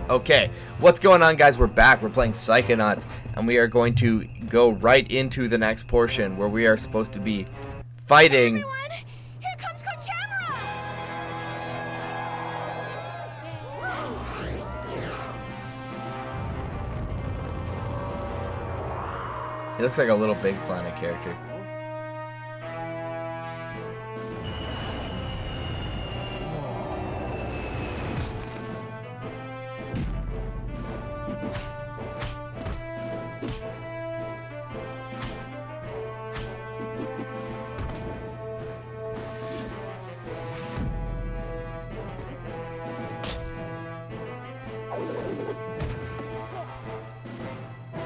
Okay, what's going on, guys? We're back. We're playing Psychonauts, and we are going to go right into the next portion where we are supposed to be fighting. Hey everyone! Here comes Coach Honorary! He looks like a little Big Planet character.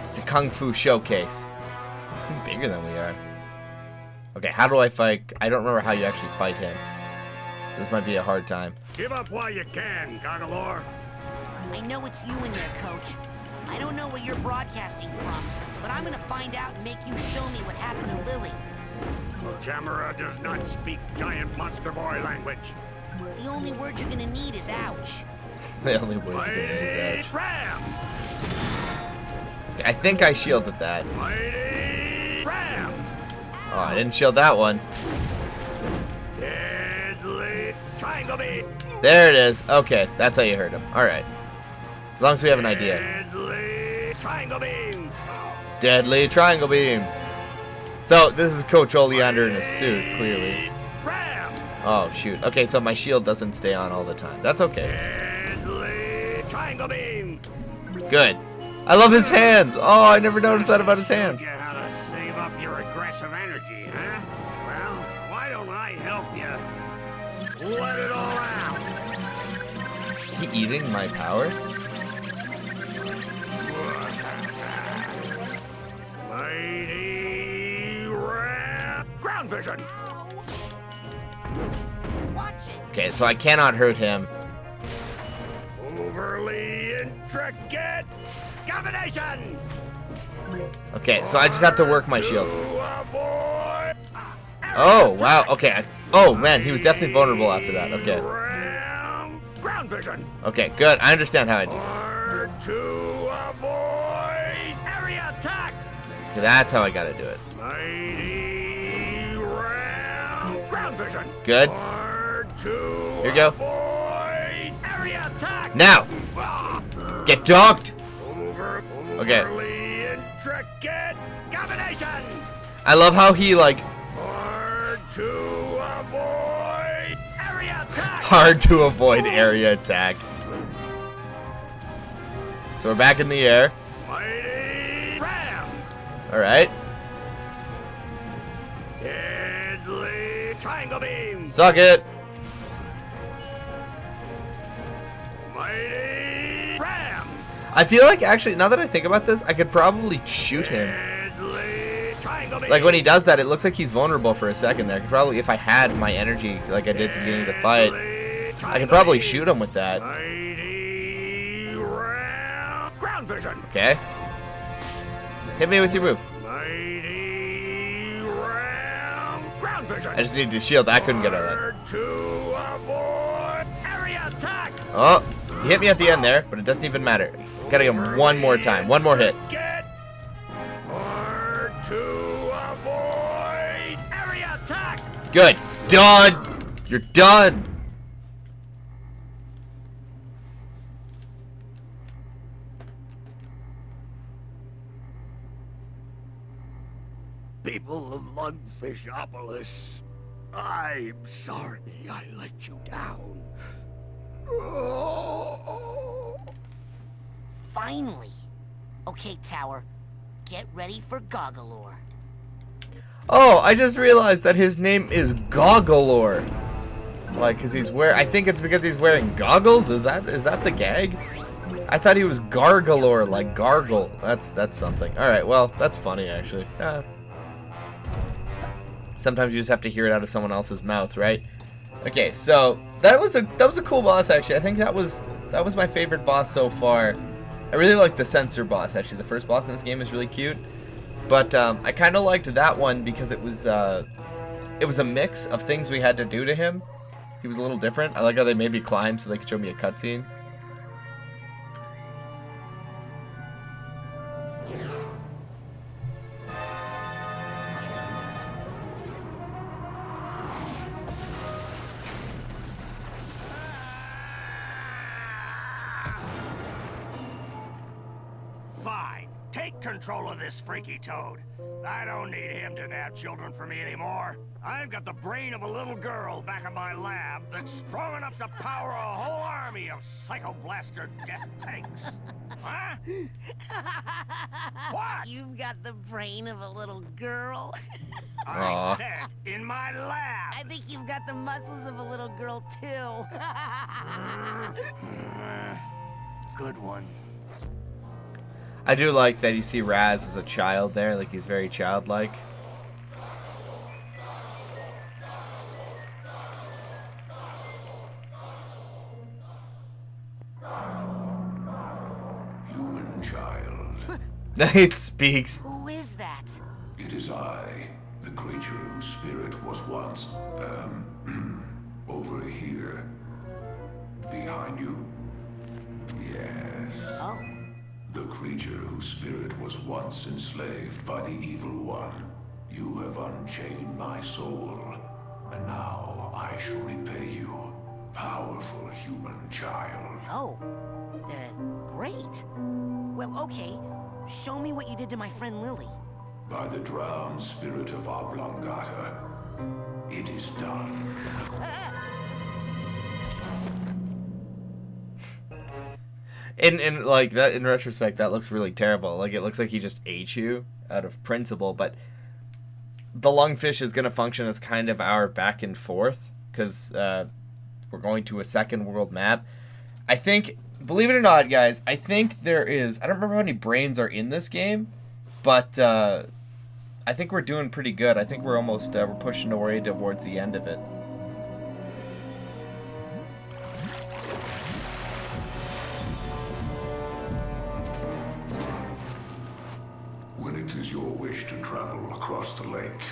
It's a Kung Fu showcase. He's bigger than we are. Okay, how do I fight? I don't remember how you actually fight him. This might be a hard time. Give up while you can, Goggalore. I know it's you in there, Coach. I don't know where you're broadcasting from, but I'm gonna find out and make you show me what happened to Lily. Jamera does not speak giant monster boy language. The only word you're gonna need is ouch. The only way to get it is edge. Ram! Okay, I think I shielded that. Mighty Ram! Oh, I didn't shield that one. Deadly Triangle Beam! There it is. Okay, that's how you hurt him. Alright. As long as we have an idea. Deadly Triangle Beam! Deadly Triangle Beam. So, this is Coach Oleander in a suit, clearly. Ram! Oh, shoot. Okay, so my shield doesn't stay on all the time. That's okay. Deadly Triangle Beam! Good. I love his hands. Oh, I never noticed that about his hands. You how to save up your aggressive energy, huh? Well, why don't I help you? Let it all out! Is he eating my power? Mighty Ram! Ground Vision! Watch it. Okay, so I cannot hurt him. Overly intricate combination! Okay, so I just have to work my shield. To avoid Oh, wow. Okay. Oh, man, he was definitely vulnerable after that. Okay. Ram! Ground Vision! Okay, good. I understand how I do this. Hard to avoid area attack! Okay, that's how I gotta do it. Mighty Ram! Ground Vision! Good. Hard to Here you go. avoid area attack! Now! Get dogged! Okay. Overly intricate combination! I love how he, like, Hard to avoid area attack! hard to avoid area attack. So we're back in the air. Mighty Ram! Alright. Deadly Triangle Beam! Suck it! Mighty Ram! I feel like, actually, now that I think about this, I could probably shoot him. Deadly Triangle Beam! Like, when he does that, it looks like he's vulnerable for a second there. I could probably, if I had my energy like I did at the beginning of the fight, I could probably shoot him with that. Mighty Ram! Ground Vision! Okay. Hit me with your move. Mighty Ram! Ground Vision! I just needed to shield. I couldn't get out of that. Hard to avoid area attack! Oh, he hit me at the end there, but it doesn't even matter. Gotta get him one more time. One more hit. Get hard to avoid area attack! Good. Done. You're done. People of Lungfishopolis, I'm sorry I let you down. Finally. Okay, Tower. Get ready for Goggalore. Oh, I just realized that his name is Goggalore. Like, cause he's I think it's because he's wearing goggles. Is that the gag? I thought he was Gargalore, like gargle. That's something. All right, well, that's funny actually. Sometimes you just have to hear it out of someone else's mouth, right? Okay, so that was a cool boss actually. I think that was my favorite boss so far. I really like the censor boss actually. The first boss in this game is really cute. But I kind of liked that one because it was a mix of things we had to do to him. He was a little different. I like how they made me climb so they could show me a cutscene. control of this freaky toad. I don't need him to nab children for me anymore. I've got the brain of a little girl back in my lab that's strong enough to power a whole army of Psycho-Blaster death tanks. Huh? What? You've got the brain of a little girl. I said, in my lab. I think you've got the muscles of a little girl, too. Good one. I do like that you see Raz as a child there, like he's very childlike. Human child. It speaks. Who is that? It is I, the creature whose spirit was once, over here. Behind you? Yes. Oh. The creature whose spirit was once enslaved by the evil one. You have unchained my soul, and now I shall repay you, powerful human child. Oh. Great. Well, okay. Show me what you did to my friend Lily. By the drowned spirit of Oblongata, it is done. In like that, in retrospect, that looks really terrible. Like it looks like he just ate you out of principle. But the lungfish is gonna function as kind of our back and forth because we're going to a second world map. I think, believe it or not, guys, I think there is. I don't remember how many brains are in this game, but I think we're doing pretty good. I think we're almost we're pushing our way towards the end of it. When it is your wish to travel across the lake,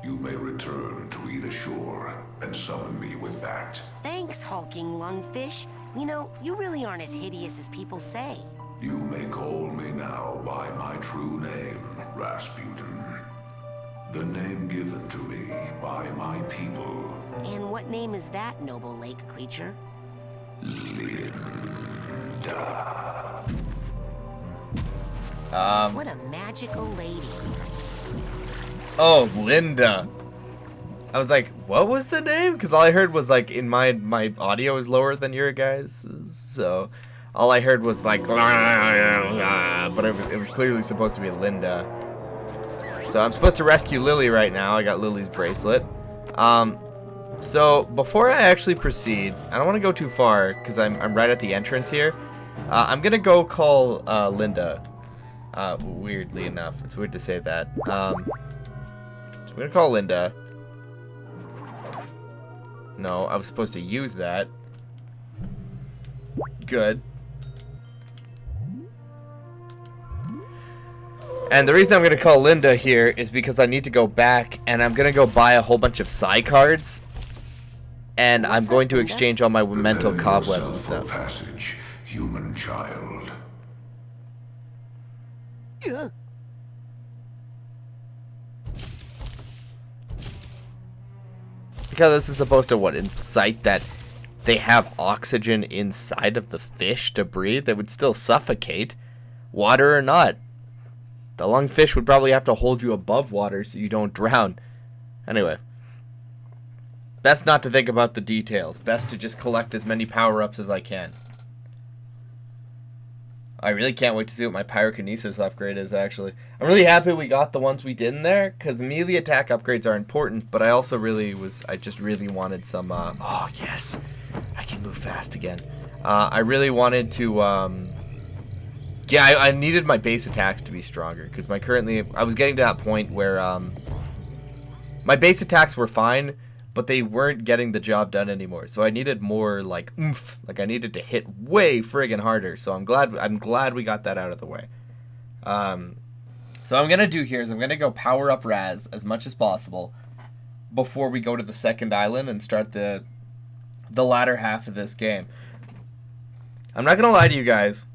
you may return to either shore and summon me with that. Thanks, hulking lungfish. You know, you really aren't as hideous as people say. You may call me now by my true name, Rasputin. The name given to me by my people. And what name is that, noble lake creature? Linda. What a magical lady. Oh, Linda. I was like, what was the name? Because all I heard was like, in my audio is lower than your guys', so all I heard was like, but it was clearly supposed to be Linda. So I'm supposed to rescue Lily right now. I got Lily's bracelet. So before I actually proceed, I don't want to go too far because I'm right at the entrance here. I'm gonna go call Linda. Weirdly enough, it's weird to say that. So I'm gonna call Linda. No, I was supposed to use that. Good. And the reason I'm gonna call Linda here is because I need to go back and I'm gonna go buy a whole bunch of Psy cards. And I'm going to exchange all my mental cobwebs and stuff. Passage, human child. Because this is supposed to, what, incite that they have oxygen inside of the fish to breathe? They would still suffocate, water or not. The lungfish would probably have to hold you above water so you don't drown. Anyway. Best not to think about the details. Best to just collect as many power-ups as I can. I really can't wait to see what my pyrokinesis upgrade is, actually. I'm really happy we got the ones we did in there, because melee attack upgrades are important, but I also I just really wanted some, oh, yes, I can move fast again. I really wanted to, yeah, I needed my base attacks to be stronger, because I was getting to that point where, my base attacks were fine, but they weren't getting the job done anymore. So I needed more like oomph. Like I needed to hit way friggin' harder. So I'm glad we got that out of the way. So what I'm gonna do here is I'm gonna go power up Raz as much as possible before we go to the second island and start the latter half of this game. I'm not gonna lie to you guys.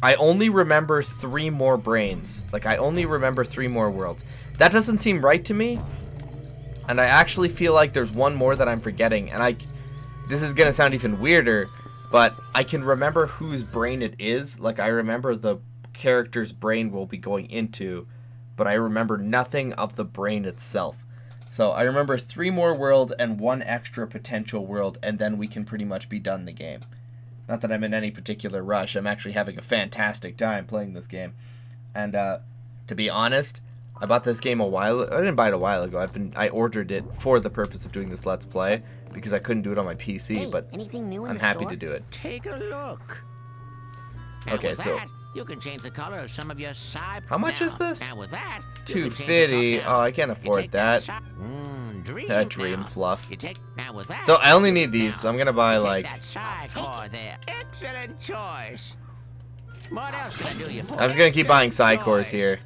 I only remember 3 more brains. Like I only remember 3 more worlds. That doesn't seem right to me. And I actually feel like there's one more that I'm forgetting. And this is going to sound even weirder, but I can remember whose brain it is. Like, I remember the character's brain we'll be going into, but I remember nothing of the brain itself. So I remember 3 more worlds and 1 extra potential world, and then we can pretty much be done the game. Not that I'm in any particular rush. I'm actually having a fantastic time playing this game. And to be honest, I bought this game I didn't buy it a while ago. I ordered it for the purpose of doing this Let's Play because I couldn't do it on my PC, Hey, but anything new in I'm the happy store? to do it. Take a look. Now Okay, with so that, you can change the color of some of your side. how much is this? Now with that, you can change the $2.50. color. Oh, I can't You afford take that. Dream Dream now. fluff. You take now with that. So I only need these, so I'm gonna buy take like. that side core there. Excellent choice. What else can I do you for? I'm just gonna keep buying side cores choice. here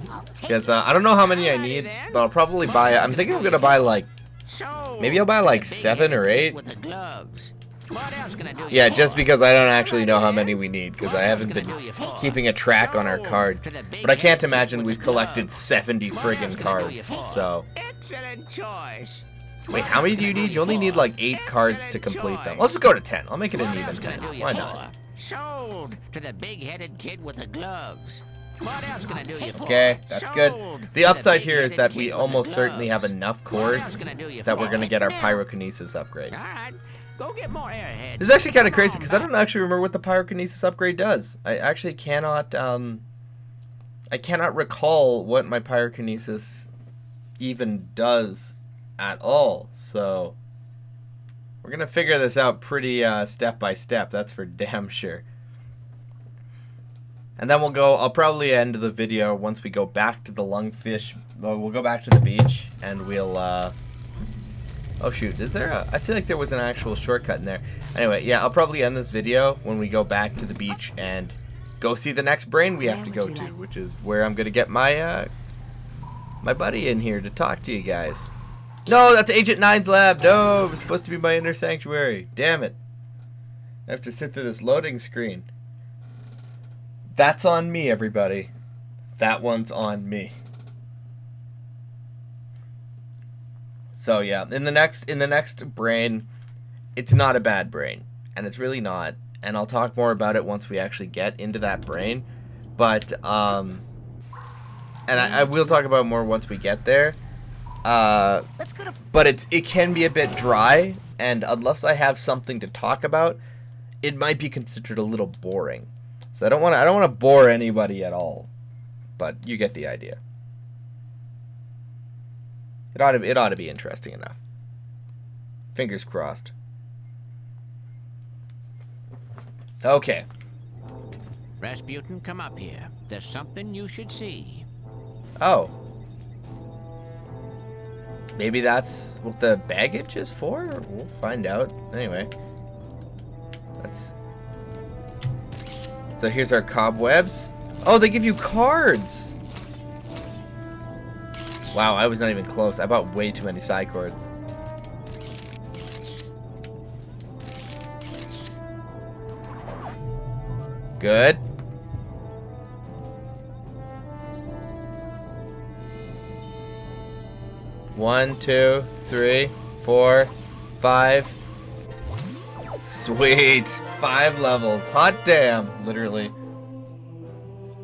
I'll take because it. I don't know how many I need, but I'll probably buy. I'm thinking I'm gonna buy like. So, Maybe I'll buy like the big 7 or headed 8. kid with the gloves. What else can I do you Yeah, for? just because I don't actually know how many we need because What I else haven't can I been do you for? keeping a track on our So, cards. to the big But I can't headed kid imagine with we've the collected gloves. 70 What friggin' else can I do you cards. for? So Excellent choice. wait, how many do you need? You only need like 8 cards to complete them. Let's go to 10. I'll make it an What even else can I 10. do you Why for? not? Sold to the big-headed kid with the gloves. What else can I do you for? Okay, that's good. Sold to The upside here is big-headed that kid we with the almost certainly have gloves. enough What cores else can I do you that for? we're gonna get our Now. pyrokinesis upgrade. All right, go get more airheads. This is actually kind of Come crazy on because I back. don't actually remember what the pyrokinesis upgrade does. I actually cannot I cannot recall what my pyrokinesis even does at all. So we're gonna figure this out pretty step by step. That's for damn sure. And then I'll probably end the video once we go back to the lungfish. Well, we'll go back to the beach and we'll oh shoot, is there a... I feel like there was an actual shortcut in there. Anyway, yeah, I'll probably end this video when we go back to the beach and go see the next brain we have to go to, which is where I'm gonna get my my buddy in here to talk to you guys. No, that's Agent 9's lab. No, it was supposed to be my inner sanctuary. Damn it. I have to sit through this loading screen. That's on me, everybody. That one's on me. So yeah, in the next brain, it's not a bad brain, and it's really not. And I'll talk more about it once we actually get into that brain. But and I will talk about it more once we get there. Let's go to But it can be a bit dry, and unless I have something to talk about, it might be considered a little boring. So I don't want to bore anybody at all. But you get the idea. It ought to be interesting enough. Fingers crossed. Okay. Rasputin, come up here. There's something you should see. Oh. Maybe that's what the baggage is for? We'll find out. Anyway. So here's our cobwebs. Oh, they give you cards! Wow, I was not even close. I bought way too many side cards. Good. One, 2, 3, 4, 5. Sweet. 5 levels. Hot damn. Literally.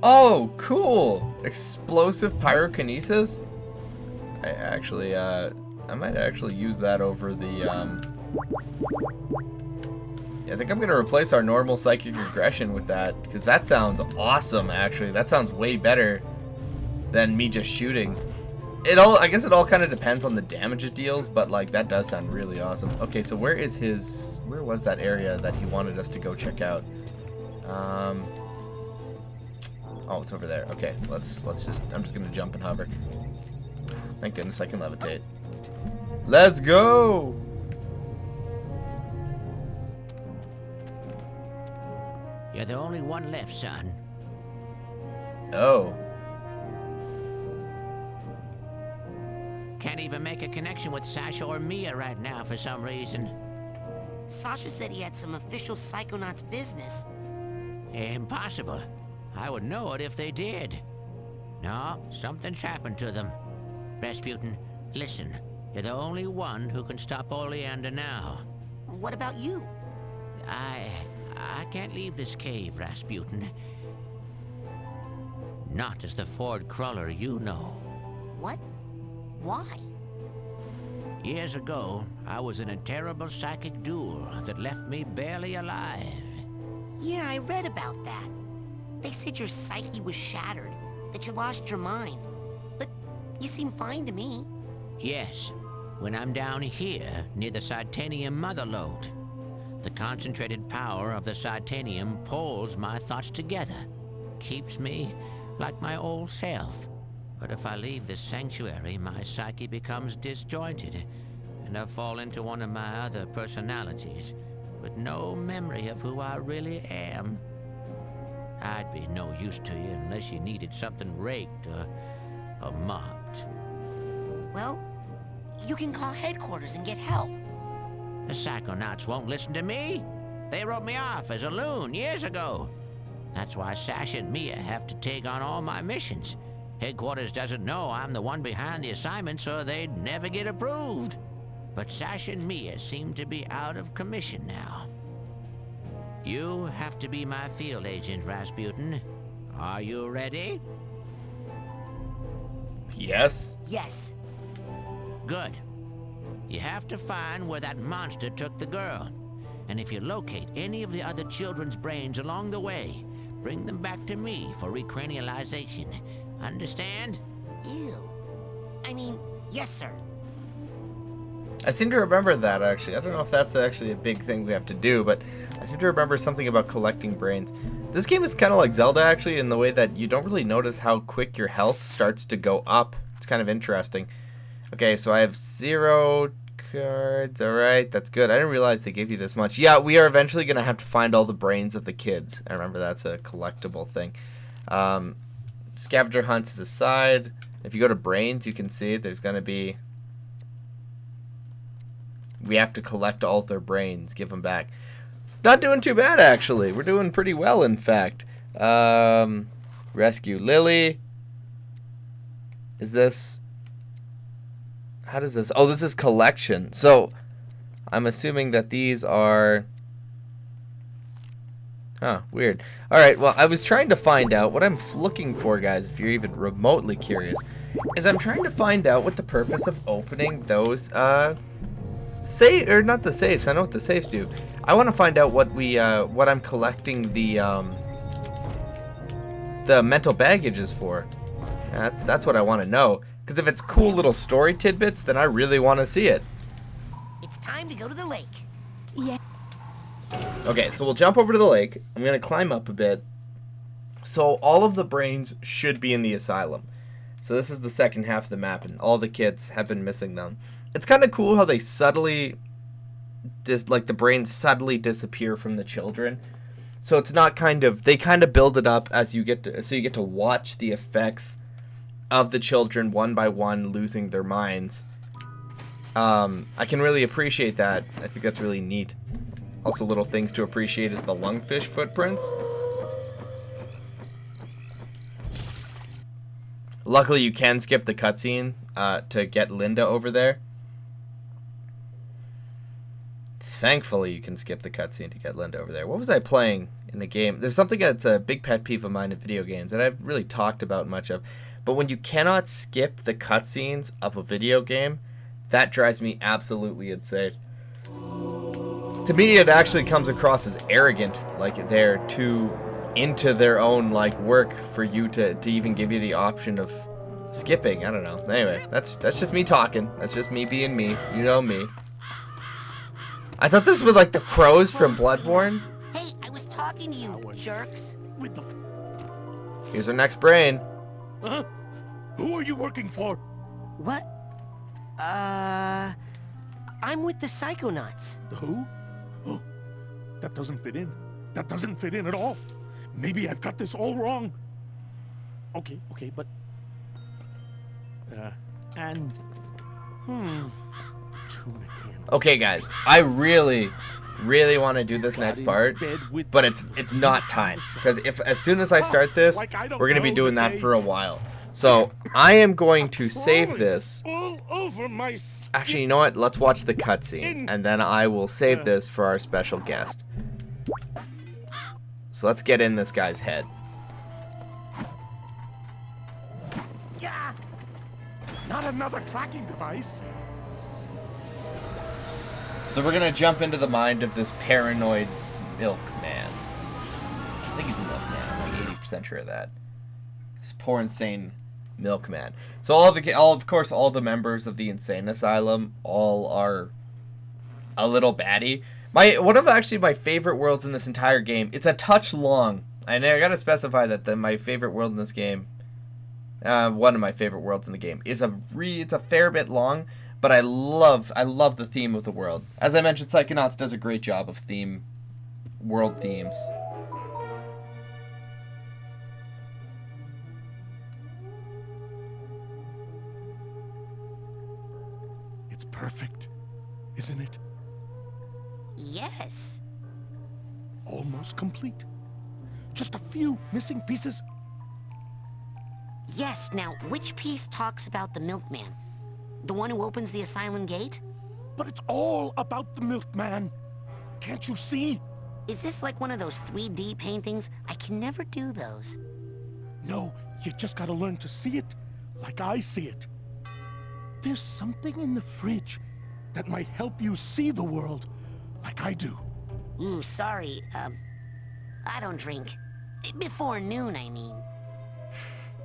Oh, cool. Explosive pyrokinesis. I might actually use that over the, I think I'm going to replace our normal psychic aggression with that, because that sounds awesome, actually. That sounds way better than me just shooting. I guess it all kind of depends on the damage it deals, but, like, that does sound really awesome. Okay, so where was that area that he wanted us to go check out? Oh, it's over there. Okay, I'm just going to jump and hover. Thank goodness I can levitate. Let's go! You're the only one left, son. Oh. Can't even make a connection with Sasha or Mia right now for some reason. Sasha said he had some official Psychonauts business. Impossible. I would know it if they did. No, something's happened to them. Rasputin, listen. You're the only one who can stop Oleander now. What about you? I can't leave this cave, Rasputin. not as the Ford Cruller you know. What? Why? Years ago, I was in a terrible psychic duel that left me barely alive. Yeah, I read about that. They said your psyche was shattered, that you lost your mind. But you seem fine to me. Yes, when I'm down here near the Psytanium motherlode. The concentrated power of the Psytanium pulls my thoughts together, keeps me like my old self. But if I leave this sanctuary, my psyche becomes disjointed, and I fall into one of my other personalities, with no memory of who I really am. I'd be no use to you unless you needed something raked or mopped. Well, you can call headquarters and get help. The Psychonauts won't listen to me. They wrote me off as a loon years ago. That's why Sasha and Mia have to take on all my missions. Headquarters doesn't know I'm the one behind the assignment, so they'd never get approved. But Sasha and Mia seem to be out of commission now. You have to be my field agent, Rasputin. Are you ready? Yes. Yes. Good. You have to find where that monster took the girl. And if you locate any of the other children's brains along the way, bring them back to me for recranialization. Understand? Ew. I mean, yes, sir. I seem to remember that, actually. I don't know if that's actually a big thing we have to do, but I seem to remember something about collecting brains. This game is kind of like Zelda, actually, in the way that you don't really notice how quick your health starts to go up. It's kind of interesting. Okay, so I have 0 cards. Alright, that's good. I didn't realize they gave you this much. Yeah, we are eventually going to have to find all the brains of the kids. I remember that's a collectible thing. Scavenger hunts is aside. If you go to brains, you can see there's going to be... We have to collect all their brains, give them back. Not doing too bad, actually. We're doing pretty well, in fact. Rescue Lily. Is this... How does this... Oh, this is collection. So, I'm assuming that these are... Huh, weird. Alright, well, I was trying to find out what I'm looking for, guys, if you're even remotely curious, is I'm trying to find out what the purpose of opening those, save, or not the safes, I know what the safes do. I want to find out what what I'm collecting the mental baggage is for. That's what I want to know. Because if it's cool little story tidbits, then I really want to see it. It's time to go to the lake. Yeah. Okay, so we'll jump over to the lake. I'm going to climb up a bit. So all of the brains should be in the asylum. So this is the second half of the map, and all the kids have been missing them. It's kind of cool how they subtly, like the brains subtly disappear from the children. So it's not kind of, they kind of build it up as you get to, so you get to watch the effects of the children one by one losing their minds. I can really appreciate that. I think that's really neat. Also, little things to appreciate is the lungfish footprints. Luckily, you can skip the cutscene to get Linda over there. Thankfully, you can skip the cutscene to get Linda over there. What was I playing in the game? There's something that's a big pet peeve of mine in video games that I've really talked about much of. But when you cannot skip the cutscenes of a video game, that drives me absolutely insane. To me, it actually comes across as arrogant, like they're too into their own like work for you to even give you the option of skipping. I don't know. Anyway, that's just me talking. That's just me being me. You know me. I thought this was like the crows from Bloodborne. Hey, I was talking to you, jerks. With the... Here's our next brain. Huh? Who are you working for? What? I'm with the Psychonauts. The who? Oh, that doesn't fit in. That doesn't fit in at all. Maybe I've got this all wrong. Okay, but... Tuna can. Okay, guys, I really want to do this next part, but it's not time, because as soon as I start this, we're gonna be doing that for a while. So I am going to save this. All over my... Actually, you know what? Let's watch the cutscene, and then I will save this for our special guest. So let's get in this guy's head. another tracking device. So we're gonna jump into the mind of this paranoid milkman. I think he's a milkman. I'm like 80% sure of that. This poor insane milkman. So of course all the members of the insane asylum all are a little baddie. One of actually my favorite worlds in this entire game. It's a touch long. And I gotta specify that my favorite world in this game, one of my favorite worlds in the game, it's a fair bit long. But I love the theme of the world. As I mentioned, Psychonauts does a great job of world themes. It's perfect, isn't it? Yes. Almost complete. Just a few missing pieces. Yes, now, which piece talks about the milkman? The one who opens the asylum gate? But it's all about the milkman. Can't you see? Is this like one of those 3D paintings? I can never do those. No, you just gotta learn to see it like I see it. There's something in the fridge that might help you see the world like I do. Ooh, sorry, I don't drink. Before noon, I mean.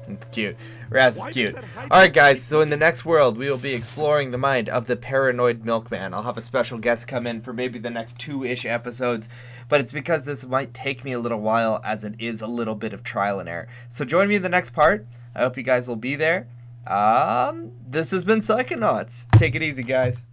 It's cute. Raz is cute. Alright guys, so in the next world, we will be exploring the mind of the paranoid milkman. I'll have a special guest come in for maybe the next 2-ish episodes, but it's because this might take me a little while as it is a little bit of trial and error. So join me in the next part. I hope you guys will be there. This has been Psychonauts. Take it easy, guys.